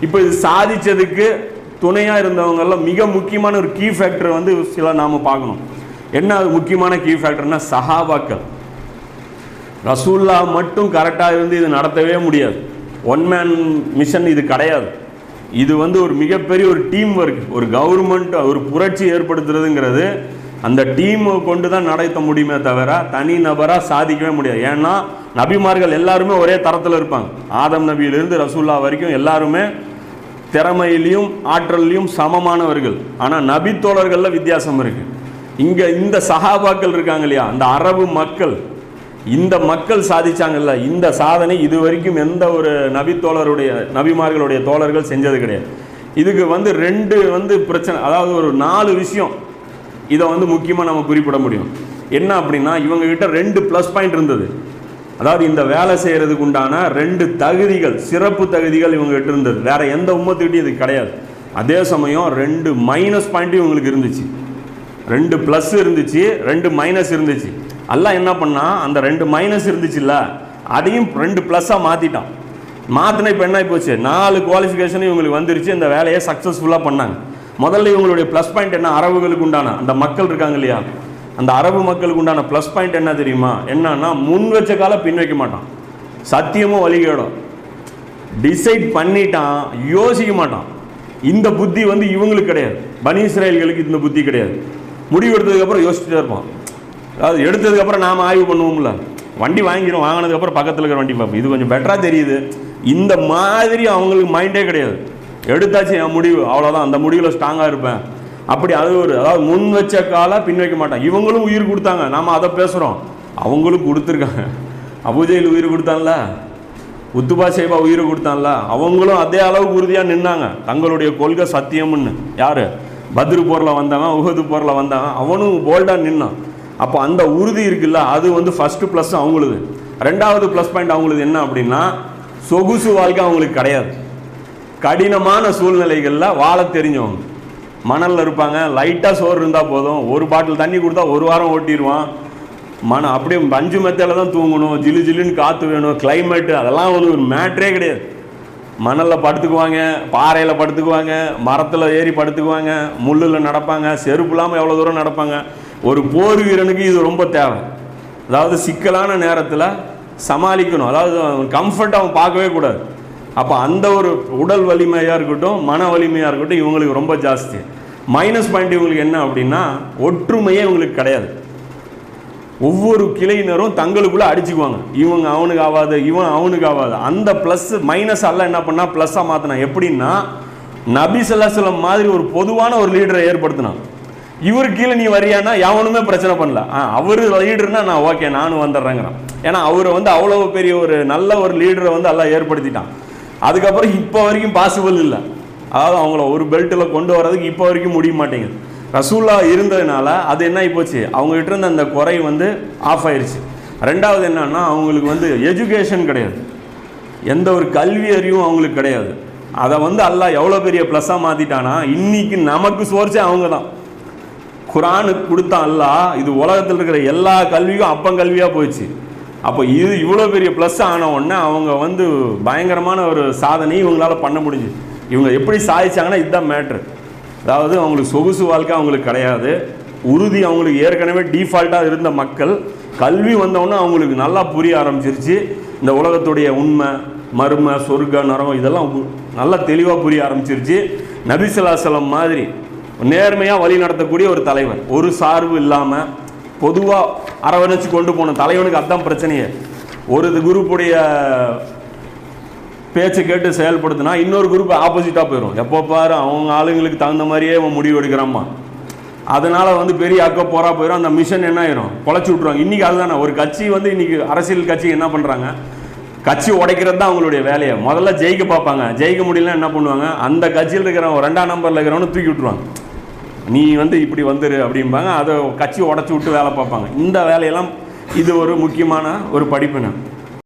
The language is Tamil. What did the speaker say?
இப்போ இது சாதிச்சதுக்கு துணையாக இருந்தவங்கெல்லாம் மிக முக்கியமான ஒரு கீ ஃபேக்டர் வந்து சில நாம் பார்க்கணும். என்ன அது முக்கியமான கீ ஃபேக்டர்னா சஹாபாக்கள். ரசூல்லா மட்டும் கரெக்டாக இருந்து இது நடத்தவே முடியாது. ஒன் மேன் மிஷன் இது கிடையாது. இது வந்து ஒரு மிகப்பெரிய ஒரு டீம் ஒர்க். ஒரு கவர்மெண்ட் ஒரு புரட்சி ஏற்படுத்துறதுங்கிறது அந்த டீமை கொண்டு தான் நடத்த முடியுமே தவிர தனி நபராக சாதிக்கவே முடியாது. ஏன்னா நபிமார்கள் எல்லாருமே ஒரே தரத்தில் இருப்பாங்க. ஆதம் நபியிலிருந்து ரசூல்லா வரைக்கும் எல்லாருமே திறமையிலையும் ஆற்றல்லையும் சமமானவர்கள். ஆனால் நபி தோழர்களில் வித்தியாசம் இருக்குது. இங்கே இந்த சஹாபாக்கள் இருக்காங்க இல்லையா, அந்த அரபு மக்கள், இந்த மக்கள் சாதிச்சாங்கல்ல, இந்த சாதனை இது வரைக்கும் எந்த ஒரு நபிமார்களுடைய தோழர்கள் செஞ்சது கிடையாது. இதுக்கு வந்து ரெண்டு பிரச்சனை, அதாவது ஒரு 4 விஷயம் இதை வந்து முக்கியமாக நம்ம குறிப்பிட முடியும். என்ன அப்படின்னா, இவங்ககிட்ட 2 ப்ளஸ் பாயிண்ட் இருந்தது. அதாவது இந்த வேலை செய்கிறதுக்கு உண்டான 2 தகுதிகள், சிறப்பு தகுதிகள் இவங்ககிட்ட இருந்தது. வேற எந்த உம்மத்துக்கிட்டையும் இது கிடையாது. அதே சமயம் 2 மைனஸ் பாயிண்ட்டும் இவங்களுக்கு இருந்துச்சு. 2 ப்ளஸ் இருந்துச்சு, 2 மைனஸ் இருந்துச்சு. அல்லாஹ் என்ன பண்ணா, அந்த 2 மைனஸ் இருந்துச்சுல்ல அதையும் 2 ப்ளஸ்ஸாக மாற்றிட்டான். மாற்றின இப்போ என்ன போச்சு, 4 குவாலிஃபிகேஷனும் இவங்களுக்கு வந்துருச்சு. இந்த வேலையை சக்ஸஸ்ஃபுல்லாக பண்ணாங்க. முதல்ல இவங்களுடைய ப்ளஸ் பாயிண்ட் என்ன, அரபுகளுக்கு உண்டான அந்த மக்கள் இருக்காங்க இல்லையா, அந்த அரபு மக்களுக்கு உண்டான ப்ளஸ் பாயிண்ட் என்ன தெரியுமா, என்னன்னா முன் வச்ச கால பின் வைக்க மாட்டான், சத்தியமும் வழிகேடும் டிசைட் பண்ணிட்டான், யோசிக்க மாட்டான். இந்த புத்தி வந்து இவங்களுக்கு கிடையாது. பனி இஸ்ரேல்களுக்கு இந்த புத்தி கிடையாது. முடிவு எடுத்ததுக்கப்புறம் யோசிச்சுட்டே இருப்பான். அதாவது எடுத்ததுக்கப்புறம் நாம் ஆய்வு பண்ணுவோம்ல, வண்டி வாங்கினதுக்கப்புறம் பக்கத்தில் இருக்கிற வண்டி பார்ப்போம், இது கொஞ்சம் பெட்டராக தெரியுது. இந்த மாதிரி அவங்களுக்கு மைண்டே கிடையாது. எடுத்தாச்சு என் முடிவு, அவ்வளோதான், அந்த முடிவில் ஸ்ட்ராங்காக இருப்பேன். அப்படி அது அதாவது முன் வச்ச கால பின் வைக்க மாட்டான். இவங்களும் உயிர் கொடுத்தாங்க, நாம் அதை பேசுகிறோம். அவங்களும் கொடுத்துருக்காங்க. அபூஜையில் உயிர் கொடுத்தான்ல, உத்துபா ஷைபா உயிரை கொடுத்தான்ல, அவங்களும் அதே அளவுக்கு உறுதியாக நின்னாங்க. தங்களுடைய கொள்கை சத்தியம்னு. யார் பத்ரு போரில் வந்தவன், உஹது போரில் வந்தவன், அவனும் போல்டாக நின்னான். அப்போ அந்த உறுதி இருக்குல்ல, அது வந்து ஃபஸ்ட்டு ப்ளஸ் அவங்களுக்கு. 2வது ப்ளஸ் பாயிண்ட் அவங்களுக்கு என்ன அப்படின்னா, சொகுசு வாழ்க்கை அவங்களுக்கு கிடையாது. கடினமான சூழ்நிலைகளில் வாழ தெரிஞ்சவங்க. மணலில் இருப்பாங்க, லைட்டாக சோறு இருந்தால் போதும், ஒரு பாட்டில் தண்ணி கொடுத்தா 1 வாரம் ஓட்டிடுவான். அப்படியே பஞ்சு மெத்தையில் தான் தூங்கணும், ஜிலு ஜில்லுன்னு காற்று வேணும், கிளைமேட்டு, அதெல்லாம் ஒரு மேட்ரே கிடையாது. மணலில் படுத்துக்குவாங்க, பாறையில் படுத்துக்குவாங்க, மரத்தில் ஏறி படுத்துக்குவாங்க, முள்ளில் நடப்பாங்க, செருப்பு இல்லாமல் எவ்வளோ தூரம் நடப்பாங்க. ஒரு போர் வீரனுக்கு இது ரொம்ப தேவை. அதாவது சிக்கலான நேரத்தில் சமாளிக்கணும், அதாவது கம்ஃபர்ட் அவன் பார்க்கவே கூடாது. அப்போ அந்த ஒரு உடல் வலிமையாக இருக்கட்டும், மன வலிமையாக இருக்கட்டும், இவங்களுக்கு ரொம்ப ஜாஸ்தி. மைனஸ் பாயிண்ட் இவங்களுக்கு என்ன அப்படின்னா, ஒற்றுமையே இவங்களுக்கு கிடையாது. ஒவ்வொரு கிளையினரும் தங்களுக்குள்ளே அடிச்சுக்குவாங்க. இவங்க அவனுக்கு ஆகாது, இவன் அவனுக்கு ஆகாது. அந்த ப்ளஸ் மைனஸ் எல்லாம் என்ன பண்ணால் ப்ளஸ்ஸாக மாற்றினா. எப்படின்னா, நபி ஸல்லல்லாஹு அலைஹி வஸல்லம் மாதிரி ஒரு பொதுவான ஒரு லீடரை ஏற்படுத்தினான். இவரு கீழே நீ வரியானா எவனுமே பிரச்சனை பண்ணல. அவரு லீடர்னா நான் ஓகே நானும் வந்துடுறேங்கிறான். ஏன்னா அவரை வந்து அவ்வளோ பெரிய ஒரு நல்ல ஒரு லீடரை வந்து எல்லாம் ஏற்படுத்திட்டான். அதுக்கப்புறம் இப்போ வரைக்கும் பாசிபிள் இல்லை. அதாவது அவங்கள ஒரு பெல்ட்டில் கொண்டு வர்றதுக்கு இப்போ வரைக்கும் முடிய மாட்டேங்குது. ரசூல்லா இருந்ததுனால அது என்ன ஆகிப்போச்சு, அவங்ககிட்ட இருந்த அந்த குறை வந்து ஆஃப் ஆயிடுச்சு. 2வது என்னன்னா, அவங்களுக்கு வந்து எஜுகேஷன் கிடையாது, எந்த ஒரு கல்வி அறிவும் அவங்களுக்கு கிடையாது. அதை வந்து அல்லாஹ் எவ்வளோ பெரிய ப்ளஸ்ஸாக மாற்றிட்டானா, இன்னைக்கு நமக்கு சோர்ஸே அவங்க தான். குர்ஆனுக்கு கொடுத்தான் அல்லாஹ், இது உலகத்தில் இருக்கிற எல்லா கல்வியும் அப்பங்கல்வியாக போயிடுச்சு. அப்போ இது இவ்வளோ பெரிய ப்ளஸ் ஆன உடனே அவங்க வந்து பயங்கரமான ஒரு சாதனை இவங்களால பண்ண முடிஞ்சு. இவங்க எப்படி சாதிச்சாங்கன்னா இதுதான் மேட்ரு. அதாவது அவங்களுக்கு சொகுசு வாழ்க்கை அவங்களுக்கு கிடையாது, உறுதி அவங்களுக்கு ஏற்கனவே டிஃபால்ட்டாக இருந்த மக்கள். கல்வி வந்தவொன்னே அவங்களுக்கு நல்லா புரிய ஆரம்பிச்சிருச்சு. இந்த உலகத்துடைய உண்மை, மர்ம, சொர்க்க, நரகம் இதெல்லாம் நல்லா தெளிவாக புரிய ஆரம்பிச்சிருச்சு. நபி ஸல்லல்லாஹு அலைஹி வஸல்லம் மாதிரி நேர்மையாக வழி நடத்தக்கூடிய ஒரு தலைவர், ஒரு சார்பு இல்லாமல் பொதுவாக அரவணைச்சு கொண்டு போன தலைவனுக்கு அதுதான் பிரச்சனையே. ஒரு குரூப்புடைய பேச்சை கேட்டு செயல்படுத்தினா இன்னொரு குரூப் ஆப்போசிட்டாக போயிடும். எப்போ பாரு அவங்க ஆளுங்களுக்கு தகுந்த மாதிரியே அவன் முடிவு எடுக்கிறாம்மா. அதனால் வந்து பெரிய அக்க போரா போயிடும். அந்த மிஷன் என்ன ஆயிரும், குலைச்சி விட்ருவாங்க. இன்றைக்கி அதுதானே ஒரு கட்சி வந்து இன்றைக்கி அரசியல் கட்சி என்ன பண்ணுறாங்க, கட்சி உடைக்கிறது தான் அவங்களுடைய வேலையை. முதல்ல ஜெயிக்க பார்ப்பாங்க, ஜெயிக்க முடியலன்னா என்ன பண்ணுவாங்க, அந்த கட்சியில் இருக்கிறவங்க 2ஆம் நம்பரில் இருக்கிறவனு தூக்கி விட்ருவாங்க. நீ வந்து இப்படி வந்துரு அப்படிம்பாங்க. அதை கட்சி உடச்சி விட்டு வேலை பார்ப்பாங்க. இந்த வேலையெல்லாம் இது ஒரு முக்கியமான ஒரு படிப்பினை.